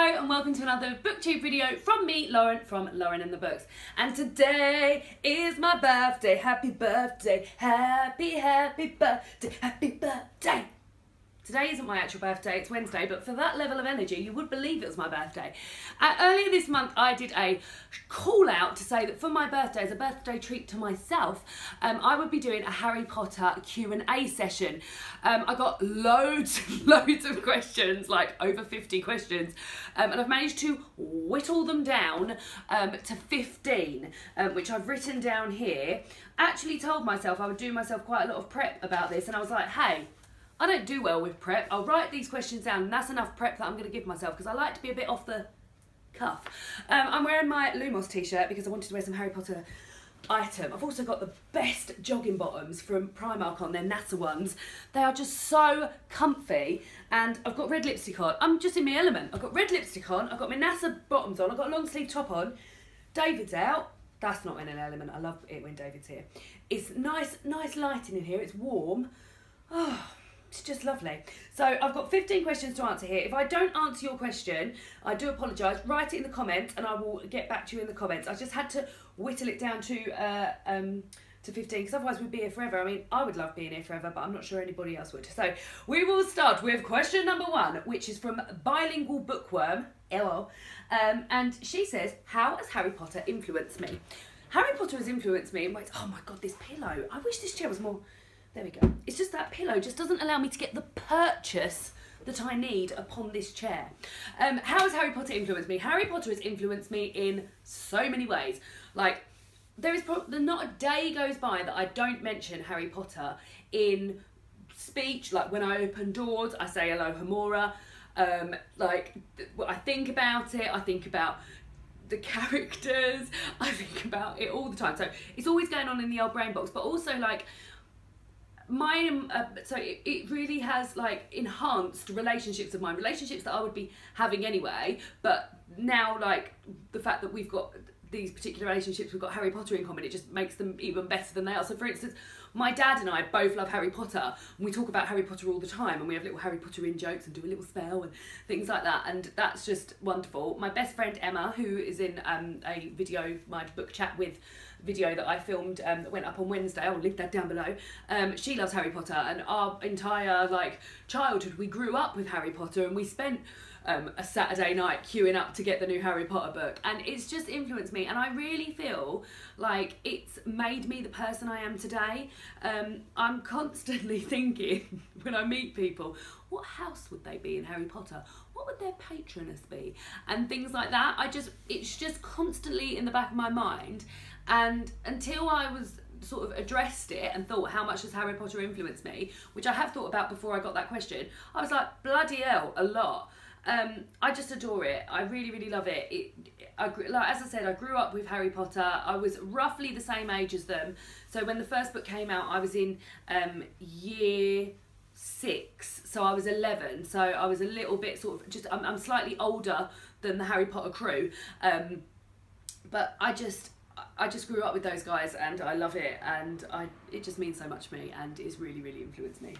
Hello and welcome to another booktube video from me, Lauren, from Lauren and the Books. And today is my birthday. Happy birthday, happy birthday, happy birthday. Today isn't my actual birthday, it's Wednesday, but for that level of energy, you would believe it was my birthday. Earlier this month, I did a call out to say that for my birthday, as a birthday treat to myself, I would be doing a Harry Potter Q&A session. I got loads of questions, like over 50 questions, and I've managed to whittle them down to 15, which I've written down here. Actually told myself I would do myself quite a lot of prep about this, and I was like, hey, I don't do well with prep. I'll write these questions down and that's enough prep that I'm going to give myself because I like to be a bit off the cuff. I'm wearing my Lumos t-shirt because I wanted to wear some Harry Potter item. I've also got the best jogging bottoms from Primark on, they're NASA ones. They are just so comfy, and I've got red lipstick on. I'm just in my element. I've got red lipstick on, I've got my NASA bottoms on, I've got a long sleeve top on. David's out. That's not in an element. I love it when David's here. It's nice lighting in here. It's warm. Oh, it's just lovely. So I've got 15 questions to answer here. If I don't answer your question, I do apologise. Write it in the comments and I will get back to you in the comments. I just had to whittle it down to 15 because otherwise we'd be here forever. I mean, I would love being here forever, but I'm not sure anybody else would. So we will start with question number 1, which is from Bilingual Bookworm, LO. And she says, how has Harry Potter influenced me? Harry Potter has influenced me in ways, oh my God, this pillow. I wish this chair was more... There we go. It's just that pillow just doesn't allow me to get the purchase that I need upon this chair. How has Harry Potter influenced me? Harry Potter has influenced me in so many ways. Like, there is probably not a day goes by that I don't mention Harry Potter in speech. Like, when I open doors, I say hello, Hamora. Like, I think about it. I think about the characters. I think about it all the time. So it's always going on in the old brain box, but also like, so it really has like enhanced relationships of mine, relationships that I would be having anyway, but now like the fact that we've got these particular relationships, we've got Harry Potter in common, it just makes them even better than they are. So for instance, my dad and I both love Harry Potter and we talk about Harry Potter all the time and we have little Harry Potter in jokes and do a little spell and things like that, and that's just wonderful. My best friend Emma, who is in a video, my book chat with video that I filmed that went up on Wednesday, I'll link that down below. She loves Harry Potter, and our entire like childhood we grew up with Harry Potter, and we spent a Saturday night queuing up to get the new Harry Potter book, and it's just influenced me, and I really feel like it's made me the person I am today. I'm constantly thinking when I meet people, what house would they be in Harry Potter? What would their patroness be? And things like that. It's just constantly in the back of my mind. And until I was sort of addressed it and thought, how much has Harry Potter influenced me, which I have thought about before I got that question, I was like, bloody hell, a lot. I just adore it. I really love it. Like, as I said, I grew up with Harry Potter. I was roughly the same age as them. So when the first book came out, I was in year 6, so I was 11. So I was a little bit sort of just, I'm slightly older than the Harry Potter crew. But I just grew up with those guys and I love it, and it just means so much to me and it's really influenced me.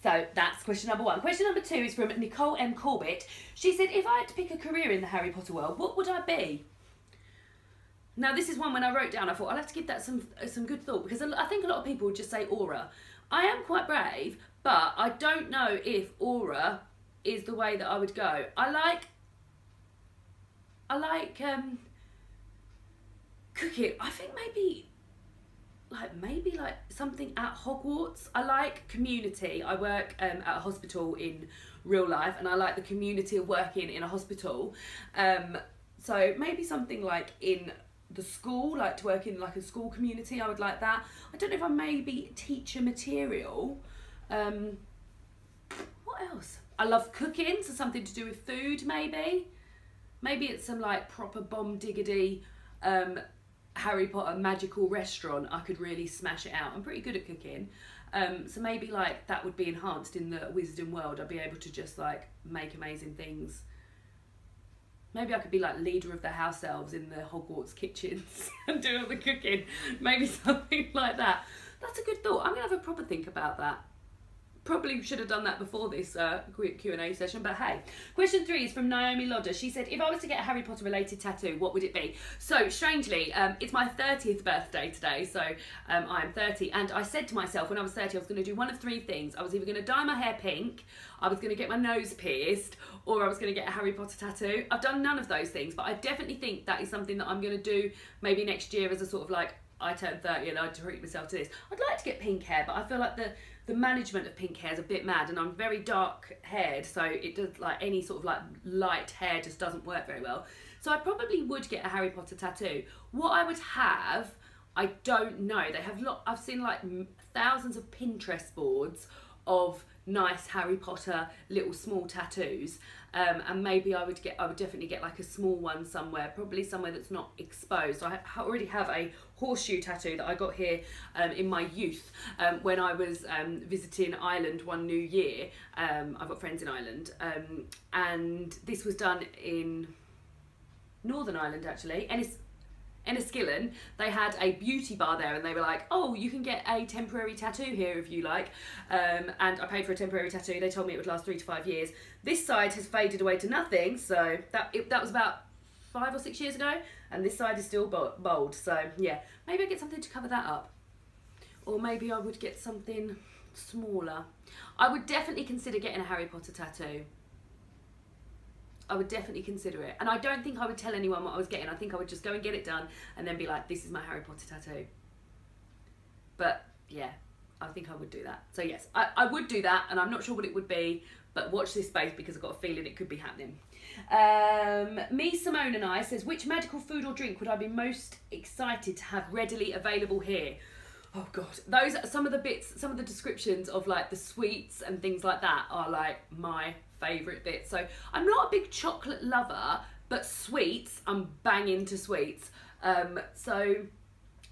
So that's question number 1. Question number 2 is from Nicole M. Corbett. She said, if I had to pick a career in the Harry Potter world, what would I be? Now this is one when I wrote down, I thought I'll have to give that some good thought, because I think a lot of people would just say aura. I am quite brave, but I don't know if aura is the way that I would go. I like cooking. I think maybe like something at Hogwarts. I like community. I work at a hospital in real life, and I like the community of working in a hospital. So maybe something like in the school, like to work in like a school community. I would like that. I don't know if I maybe teacher material. What else? I love cooking, so something to do with food maybe. Maybe it's some like proper bomb diggity Harry Potter magical restaurant. I could really smash it out. I'm pretty good at cooking. So maybe like that would be enhanced in the Wizarding world. I'd be able to just like make amazing things. Maybe I could be like leader of the house elves in the Hogwarts kitchens and do all the cooking. Maybe something like that. That's a good thought. I'm gonna have a proper think about that. Probably should have done that before this quick Q&A session, but hey. Question 3 is from Naomi Lodder. She said, if I was to get a Harry Potter related tattoo, what would it be? So strangely, it's my 30th birthday today, so I'm 30, and I said to myself when I was 30 I was going to do one of 3 things. I was either going to dye my hair pink, I was going to get my nose pierced, or I was going to get a Harry Potter tattoo. I've done none of those things, but I definitely think that is something that I'm going to do maybe next year as a sort of like, I turned 30 and I treat myself to this. I'd like to get pink hair, but I feel like the management of pink hair is a bit mad, and I'm very dark haired, so it does, like, any sort of like light hair just doesn't work very well. So I probably would get a Harry Potter tattoo. What I would have, I don't know. They have I've seen like thousands of Pinterest boards of nice Harry Potter little small tattoos, and maybe I would definitely get like a small one somewhere, probably somewhere that's not exposed. I already have a horseshoe tattoo that I got here in my youth when I was visiting Ireland one New Year. I've got friends in Ireland, and this was done in Northern Ireland actually, and it's Enniskillen. They had a beauty bar there, and they were like, oh, you can get a temporary tattoo here if you like, and I paid for a temporary tattoo. They told me it would last 3 to 5 years. This side has faded away to nothing, so that was about 5 or 6 years ago, and this side is still bold. So yeah, maybe I get something to cover that up, or maybe I would get something smaller. I would definitely consider getting a Harry Potter tattoo. I would definitely consider it, and I don't think I would tell anyone what I was getting. I think I would just go and get it done and then be like, this is my Harry Potter tattoo. But yeah, I think I would do that. So yes, I would do that, and I'm not sure what it would be, but watch this space because I've got a feeling it could be happening. Me, Simone and I says, which magical food or drink would I be most excited to have readily available here? Oh god, those are some of the descriptions of like the sweets and things like that are like my favourite bits. So I'm not a big chocolate lover, but sweets, I'm bang into sweets. So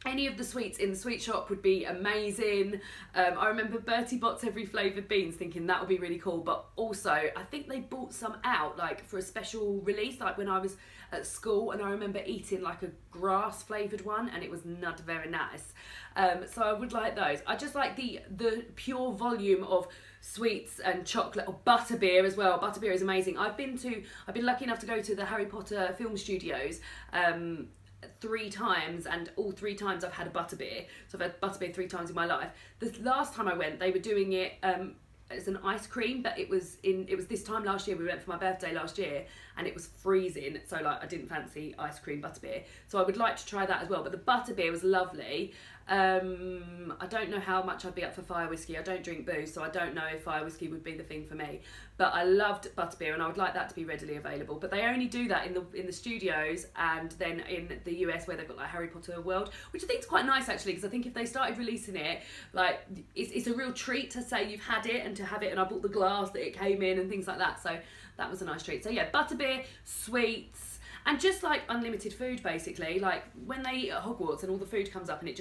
any of the sweets in the sweet shop would be amazing. I remember Bertie Bott's every flavoured beans, thinking that would be really cool, but also I think they bought some out like for a special release, like when I was at school, and I remember eating like a grass flavoured one, and it was not very nice. So I would like those. I just like the pure volume of sweets and chocolate, or butterbeer as well. Butterbeer is amazing. I've been lucky enough to go to the Harry Potter film studios 3 times, and all 3 times I've had a butterbeer. So I've had butterbeer 3 times in my life. The last time I went, they were doing it as an ice cream, but it was this time last year. We went for my birthday last year, and it was freezing, so like I didn't fancy ice cream butterbeer, so I would like to try that as well. But the butterbeer was lovely. I don't know how much I'd be up for fire whiskey. I don't drink booze, so I don't know if fire whiskey would be the thing for me, but I loved butterbeer, and I would like that to be readily available. But they only do that in the studios, and then in the US where they've got like Harry Potter World, which I think is quite nice actually, because I think if they started releasing it, like it's a real treat to say you've had it and to have it, and I bought the glass that it came in and things like that, so that was a nice treat. So yeah, butterbeer, sweets, and just like unlimited food basically. Like when they eat at Hogwarts and all the food comes up and it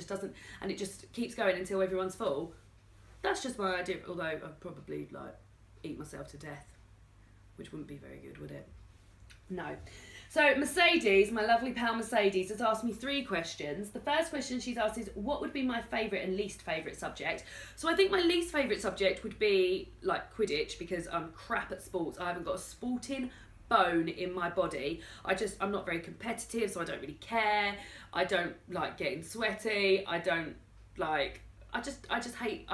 just keeps going until everyone's full. That's just my idea, although I'd probably like eat myself to death, which wouldn't be very good, would it? No. So Mercedes, my lovely pal Mercedes, has asked me 3 questions. The first question she's asked is, what would be my favourite and least favourite subject? So I think my least favourite subject would be like Quidditch, because I'm crap at sports. I haven't got a sporting bone in my body. I'm not very competitive, so I don't really care. I don't like getting sweaty. I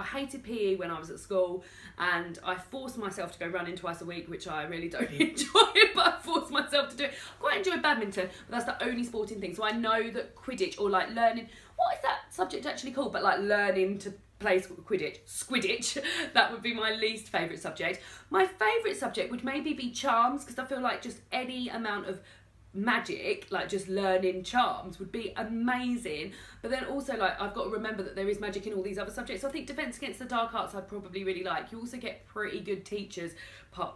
hated PE when I was at school, and I forced myself to go running twice a week, which I really don't enjoy, but I forced myself to do it. I quite enjoy badminton, but that's the only sporting thing. So I know that Quidditch, or like learning, what is that subject actually called? But like learning to play Squidditch, that would be my least favourite subject. My favourite subject would maybe be charms, because I feel like just any amount of magic, like just learning charms, would be amazing. But then also, like, I've got to remember that there is magic in all these other subjects. So I think Defence Against the Dark Arts I'd probably really like. You also get pretty good teachers,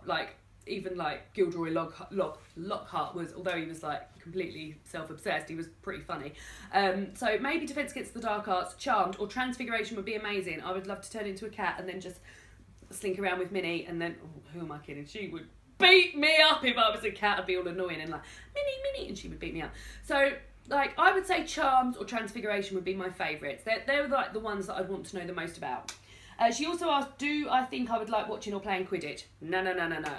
like even like Gilderoy Lockhart was, although he was like completely self-obsessed, he was pretty funny. So maybe Defence Against the Dark Arts, Charmed, or Transfiguration would be amazing. I would love to turn into a cat and then just slink around with Minnie, and then, oh, who am I kidding? She would beat me up if I was a cat. I'd be all annoying and like, Minnie, and she would beat me up. So like, I would say Charms or Transfiguration would be my favourites. They're like the ones that I want to know the most about. She also asked, do I think I would like watching or playing Quidditch? No.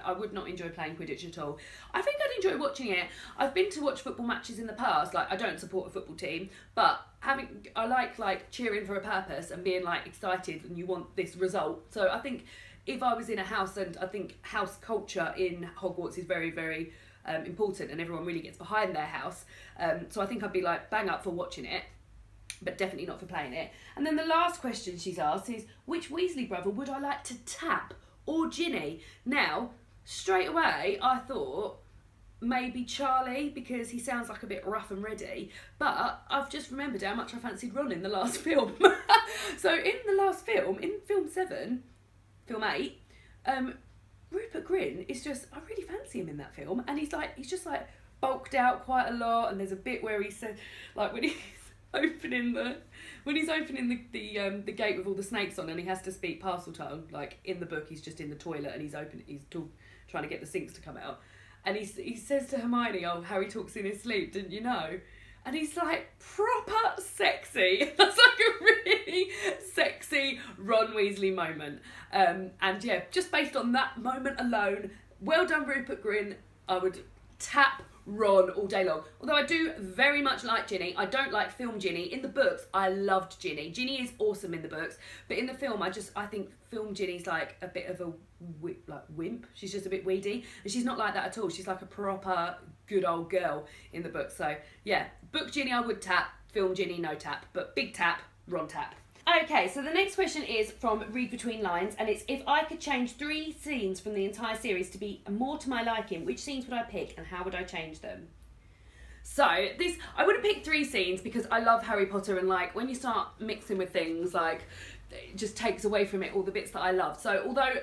I would not enjoy playing Quidditch at all. I think I'd enjoy watching it. I've been to watch football matches in the past. Like, I don't support a football team, but I like cheering for a purpose and being like excited and you want this result. So I think if I was in a house, and I think house culture in Hogwarts is very, very important, and everyone really gets behind their house. So I think I'd be like bang up for watching it, but definitely not for playing it. And then the last question she's asked is, which Weasley brother would I like to tap or Ginny? Now, straight away, I thought maybe Charlie, because he sounds like a bit rough and ready, but I've just remembered how much I fancied Ron in the last film. So in the last film, in film 7, film 8, Rupert Grint is just, I really fancy him in that film, and he's just like bulked out quite a lot, and there's a bit where he said, like when he's opening the gate with all the snakes on, and he has to speak Parseltongue. Like in the book, he's just in the toilet and he's trying to get the sinks to come out, and he says to Hermione, "Oh, Harry talks in his sleep, didn't you know?" And he's like proper sexy. That's like a really sexy Ron Weasley moment. And yeah, just based on that moment alone, well done Rupert Grint. I would tap Ron all day long. Although I do very much like Ginny. I don't like film Ginny. In the books, I loved Ginny. Ginny is awesome in the books, but in the film, I think film Ginny's like a bit of a wimp. She's just a bit weedy, and she's not like that at all. She's like a proper good old girl in the book. So yeah, book Ginny I would tap, film Ginny no tap, but big tap, Ron tap. Okay, so the next question is from Read Between Lines, and it's, if I could change 3 scenes from the entire series to be more to my liking, which scenes would I pick and how would I change them? So I wouldn't pick 3 scenes because I love Harry Potter, and like when you start mixing with things, like it just takes away from it all the bits that I love. So although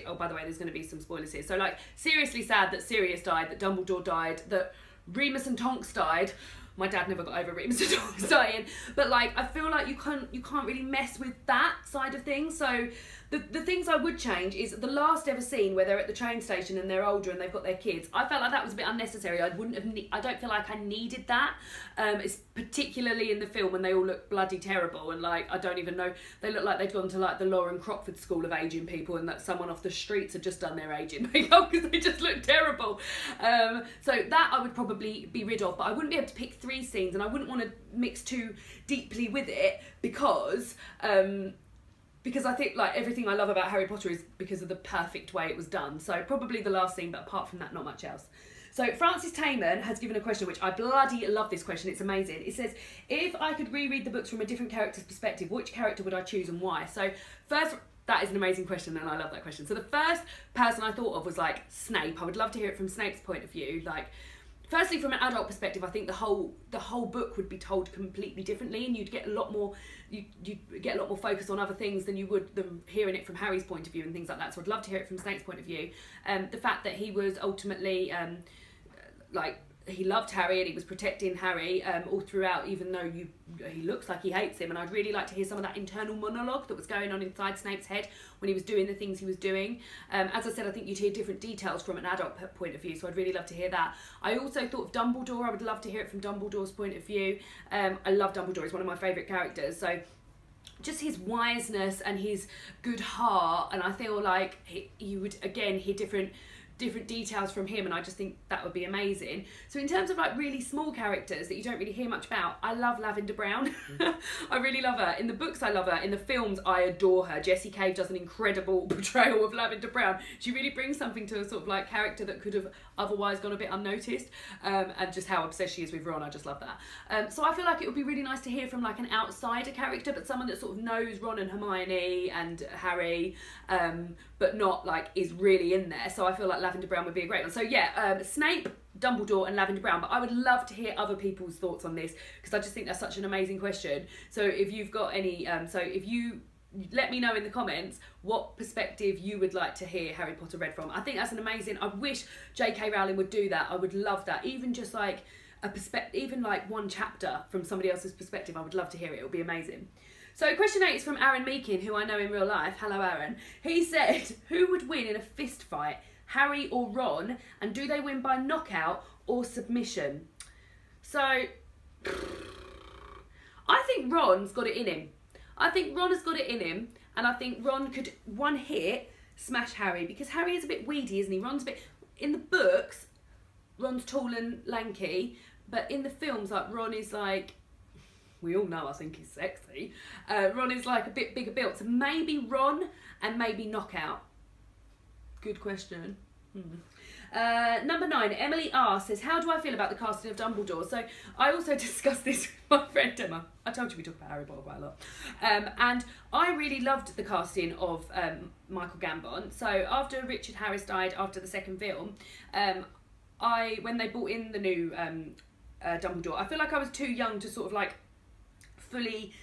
oh, by the way, there's going to be some spoilers here. So like, seriously sad that Sirius died, that Dumbledore died, that Remus and Tonks died. My dad never got over Remus and Tonks dying, but like I feel like you can't really mess with that side of things. So the things I would change is the last ever scene where they're at the train station and they're older and they've got their kids. I felt like that was a bit unnecessary. I don't feel like I needed that. It's particularly in the film when they all look bloody terrible, and like I don't even know, they look like they'd gone to like the Lauren Crockford School of Aging People, and that someone off the streets had just done their aging makeup because they just look terrible. So that I would probably be rid of, but I wouldn't be able to pick 3 scenes, and I wouldn't want to mix too deeply with it because I think like everything I love about Harry Potter is because of the perfect way it was done. So probably the last scene, but apart from that, not much else. So Francis Taman has given a question, which I bloody love this question, it's amazing. It says, if I could reread the books from a different character's perspective, which character would I choose and why? So first, that is an amazing question, and I love that question. So the first person I thought of was like Snape. I would love to hear it from Snape's point of view. Like, firstly, from an adult perspective, I think the whole book would be told completely differently, and you'd get a lot more focus on other things than you would them hearing it from Harry's point of view and things like that. So I'd love to hear it from Snape's point of view. The fact that he was ultimately like, he loved Harry and he was protecting Harry all throughout, even though he looks like he hates him. And I'd really like to hear some of that internal monologue that was going on inside Snape's head when he was doing the things he was doing. As I said, I think you'd hear different details from an adult point of view, so I'd really love to hear that. I also thought of Dumbledore. I would love to hear it from Dumbledore's point of view. I love Dumbledore. He's one of my favourite characters. So just his wiseness and his good heart, and I feel like you would again hear different details from him, and I just think that would be amazing. So in terms of like really small characters that you don't really hear much about, I love Lavender Brown. I really love her. In the books I love her, in the films I adore her. Jessie Cave does an incredible portrayal of Lavender Brown. She really brings something to a sort of like character that could have otherwise gone a bit unnoticed, and just how obsessed she is with Ron, I just love that. So I feel like it would be really nice to hear from like an outsider character, but someone that sort of knows Ron and Hermione and Harry, but not like is really in there. So I feel like Lavender Brown would be a great one. So yeah, Snape, Dumbledore and Lavender Brown, but I would love to hear other people's thoughts on this because I just think that's such an amazing question. So if you've got any, so if you let me know in the comments what perspective you would like to hear Harry Potter read from. I think that's an amazing, I wish J.K. Rowling would do that. I would love that, even just like a perspective, even like one chapter from somebody else's perspective. I would love to hear it. It would be amazing. So question 8 is from Aaron Meakin, who I know in real life. Hello, Aaron. He said, who would win in a fist fight, Harry or Ron? And do they win by knockout or submission? So, I think Ron's got it in him. I think Ron has got it in him. and I think Ron could one hit smash Harry, because Harry is a bit weedy, isn't he? Ron's a bit, in the books, Ron's tall and lanky, but in the films, like, Ron is like, we all know I think he's sexy. Ron is like a bit bigger built, so maybe Ron and maybe Knockout. Good question. Number 9, Emily R says, how do I feel about the casting of Dumbledore? So I also discussed this with my friend Emma. I told you we talk about Harry Potter quite a lot. And I really loved the casting of Michael Gambon. So after Richard Harris died after the second film, when they brought in the new Dumbledore, I feel like I was too young to sort of like fully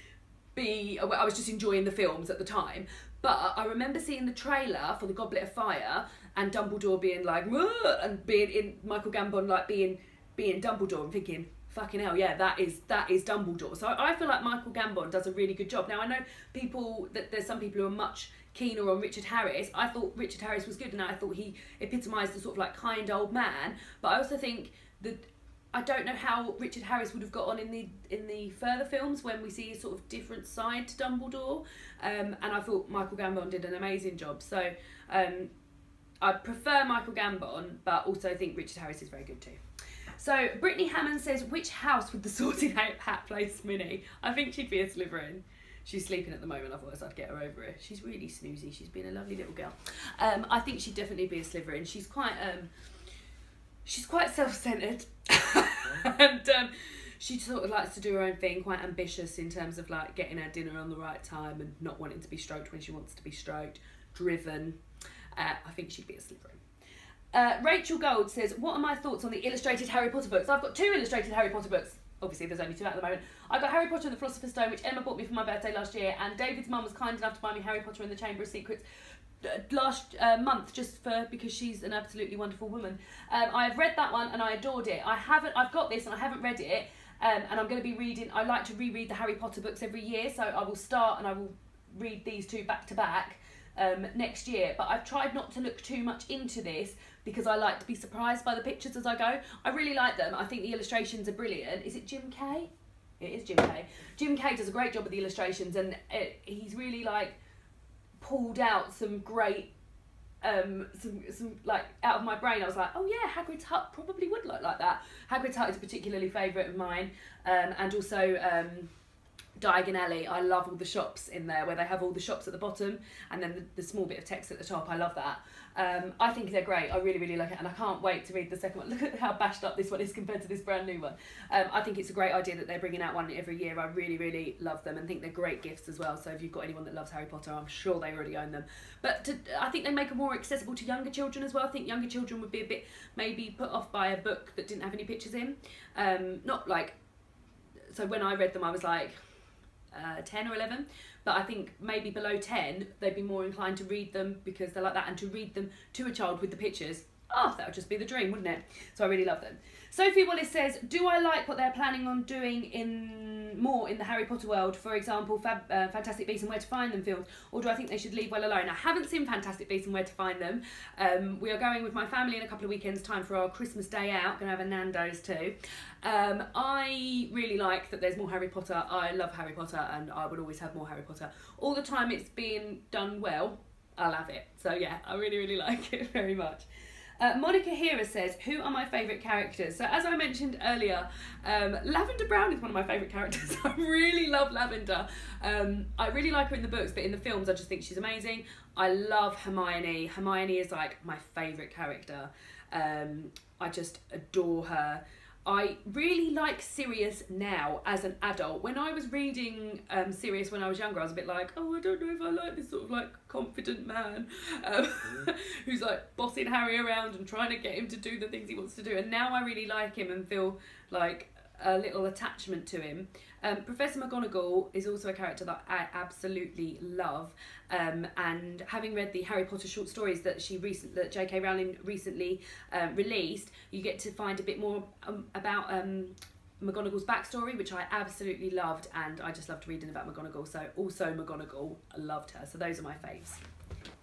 be, I was just enjoying the films at the time. But I remember seeing the trailer for the Goblet of Fire and Dumbledore being like, "Whoa," and being in Michael Gambon like being Dumbledore, and thinking, fucking hell, yeah, that is Dumbledore. So I feel like Michael Gambon does a really good job. Now I know there's some people who are much keener on Richard Harris. I thought Richard Harris was good, and I thought he epitomised the sort of like kind old man. But I also think that I don't know how Richard Harris would have got on in the further films when we see a sort of different side to Dumbledore. And I thought Michael Gambon did an amazing job. So I prefer Michael Gambon, but also think Richard Harris is very good too. So Brittany Hammond says, which house would the Sorted Hat place Minnie? I think she'd be a Slytherin. She's sleeping at the moment, otherwise I'd get her over it. She's really snoozy. She's been a lovely little girl. I think she'd definitely be a Slytherin. She's quite self-centered. And she sort of likes to do her own thing, quite ambitious in terms of like getting her dinner on the right time and not wanting to be stroked when she wants to be stroked, driven. I think she'd be a Slytherin. Rachel Gold says, what are my thoughts on the illustrated Harry Potter books? I've got 2 illustrated Harry Potter books. Obviously there's only 2 at the moment. I got Harry Potter and the Philosopher's Stone, which Emma bought me for my birthday last year, and David's mum was kind enough to buy me Harry Potter and the Chamber of Secrets last month, because she's an absolutely wonderful woman. I have read that one and I adored it. I've got this and I haven't read it, and I'm going to be reading. I like to reread the Harry Potter books every year, so I will start and I will read these 2 back to back next year. But I've tried not to look too much into this because I like to be surprised by the pictures as I go. I really like them. I think the illustrations are brilliant. Is it Jim Kay? It is Jim Kay. Jim Kay does a great job with the illustrations, and he's really like pulled out some great some like out of my brain. I was like, oh yeah, Hagrid's hut probably would look like that. Hagrid's hut is a particularly favourite of mine, and also Diagon Alley. I love all the shops in there where they have all the shops at the bottom and then the small bit of text at the top. I love that. I think they're great. I really, really like it, and I can't wait to read the second one. Look at how bashed up this one is compared to this brand new one. I think it's a great idea that they're bringing out one every year. I really, really love them and think they're great gifts as well. So if you've got anyone that loves Harry Potter, I'm sure they already own them. But I think they make them more accessible to younger children as well. I think younger children would be a bit maybe put off by a book that didn't have any pictures in. Not like, so when I read them I was like 10 or 11, but I think maybe below 10 they'd be more inclined to read them because they're like that, and to read them to a child with the pictures, oh, that would just be the dream, wouldn't it? So I really love them. Sophie Wallace says, do I like what they're planning on doing more in the Harry Potter world? For example, Fantastic Beasts and Where to Find Them films, or do I think they should leave well alone? I haven't seen Fantastic Beasts and Where to Find Them. We are going with my family in a couple of weekends' time for our Christmas day out. Going to have a Nando's too. I really like that there's more Harry Potter. I love Harry Potter and I would always have more Harry Potter. All the time it's being done well, I'll have it. So yeah, I really, really like it very much. Monica Hera says, who are my favourite characters? So as I mentioned earlier, Lavender Brown is one of my favourite characters. I really love Lavender. I really like her in the books, but in the films I just think she's amazing. I love Hermione. Hermione is like my favourite character. I just adore her. I really like Sirius now as an adult. When I was reading Sirius when I was younger, I was a bit like, oh, I don't know if I like this sort of like confident man who's like bossing Harry around and trying to get him to do the things he wants to do. And now I really like him and feel like a little attachment to him. Professor McGonagall is also a character that I absolutely love, and having read the Harry Potter short stories that that J.K. Rowling recently released, you get to find a bit more about McGonagall's backstory, which I absolutely loved, and I just loved reading about McGonagall. So also McGonagall, I loved her. So those are my faves.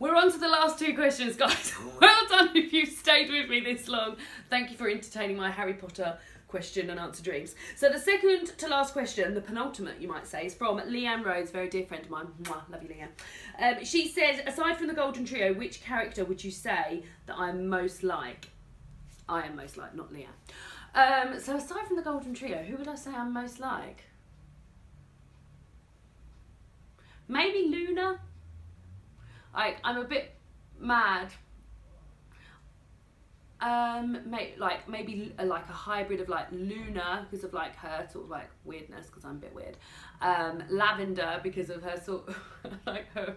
We're on to the last two questions, guys. Well done if you've stayed with me this long. Thank you for entertaining my Harry Potter question and answer dreams. So the second to last question, the penultimate you might say, is from Leanne Rhodes, very dear friend of mine. Mwah, love you, Leanne. She says, aside from the Golden Trio, which character would you say that I'm most like? I am most like, not Leanne. So aside from the Golden Trio, who would I say I'm most like? Maybe Luna. I'm a bit mad. Maybe like a hybrid of like Luna because of like her sort of like weirdness, because I'm a bit weird. Lavender because of her sort of like her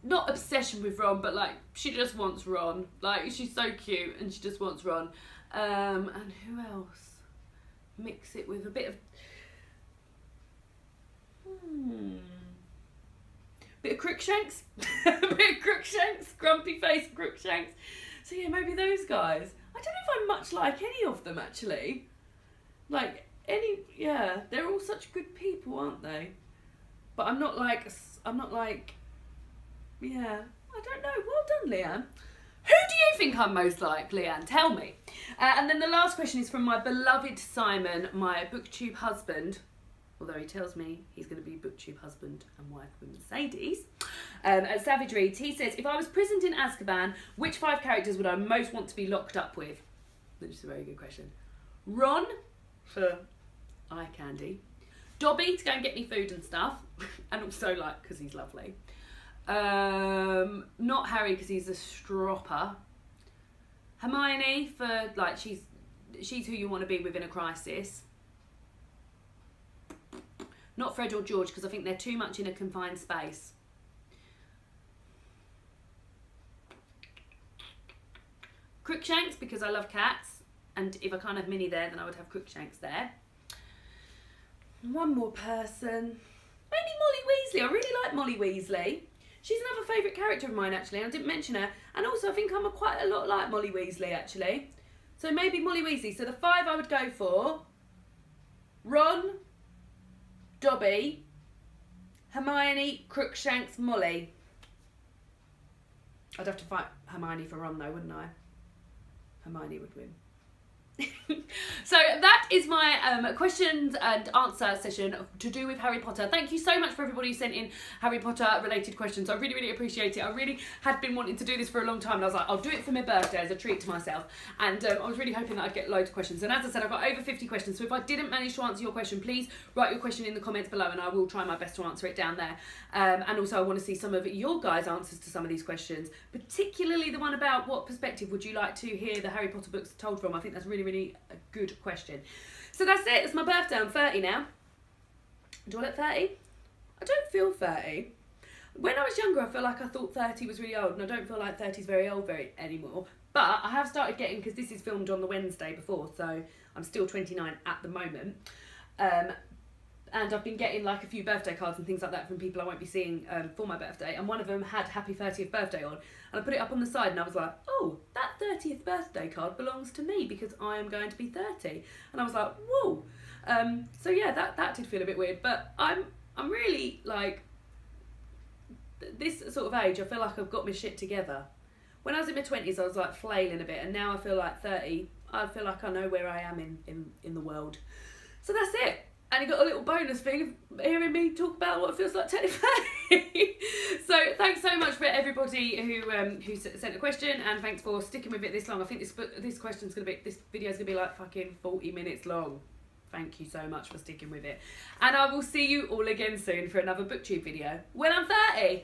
not obsession with Ron, but like she just wants Ron. Like she's so cute and she just wants Ron. And who else? Mix it with a bit of bit of Crookshanks, grumpy face Crookshanks. So yeah, maybe those guys. I don't know if I'm much like any of them actually. Like yeah, they're all such good people, aren't they? But I'm not like, yeah, I don't know. Well done, Leanne. Who do you think I'm most like, Leanne? Tell me. And then the last question is from my beloved Simon, my booktube husband. Although he tells me he's going to be booktube husband and wife with Mercedes. At Savage Reads, he says, if I was prisoned in Azkaban, which 5 characters would I most want to be locked up with? Which is a very good question. Ron, for eye candy. Dobby, to go and get me food and stuff. And also, like, because he's lovely. Not Harry, because he's a stropper. Hermione, for, like, she's who you want to be with in a crisis. Not Fred or George, because I think they're too much in a confined space. Crookshanks, because I love cats. And if I can't have Minnie there, then I would have Crookshanks there. One more person. Maybe Molly Weasley. I really like Molly Weasley. She's another favourite character of mine, actually. I didn't mention her. And also, I think I'm quite a lot like Molly Weasley, actually. So maybe Molly Weasley. So the 5 I would go for. Ron, Dobby, Hermione, Crookshanks, Molly. I'd have to fight Hermione for Ron though, wouldn't I? Hermione would win. So that is my questions and answer session to do with Harry Potter. Thank you so much for everybody who sent in Harry Potter related questions. I really, really appreciate it. I really had been wanting to do this for a long time, and I was like, I'll do it for my birthday as a treat to myself. And I was really hoping that I'd get loads of questions. And as I said, I've got over 50 questions. So if I didn't manage to answer your question, please write your question in the comments below and I will try my best to answer it down there. And also I want to see some of your guys' answers to some of these questions, particularly the one about what perspective would you like to hear the Harry Potter books told from. I think that's really, really a good question. So that's it. It's my birthday. I'm 30 now. Do I look 30? I don't feel 30. When I was younger, I feel like I thought 30 was really old, and I don't feel like 30 is very old anymore. But I have started getting, because this is filmed on the Wednesday before, so I'm still 29 at the moment. And I've been getting like a few birthday cards and things like that from people I won't be seeing for my birthday. And one of them had happy 30th birthday on. And I put it up on the side and I was like, oh, that 30th birthday card belongs to me because I am going to be 30. And I was like, whoa. So yeah, that did feel a bit weird. But I'm really like, this sort of age, I feel like I've got my shit together. When I was in my 20s, I was like flailing a bit. And now I feel like 30, I feel like I know where I am in the world. So that's it. And you got a little bonus thing of hearing me talk about what it feels like turning 30. So thanks so much for everybody who sent a question, and thanks for sticking with it this long. I think this video is gonna be like fucking 40 minutes long. Thank you so much for sticking with it, and I will see you all again soon for another booktube video when I'm 30.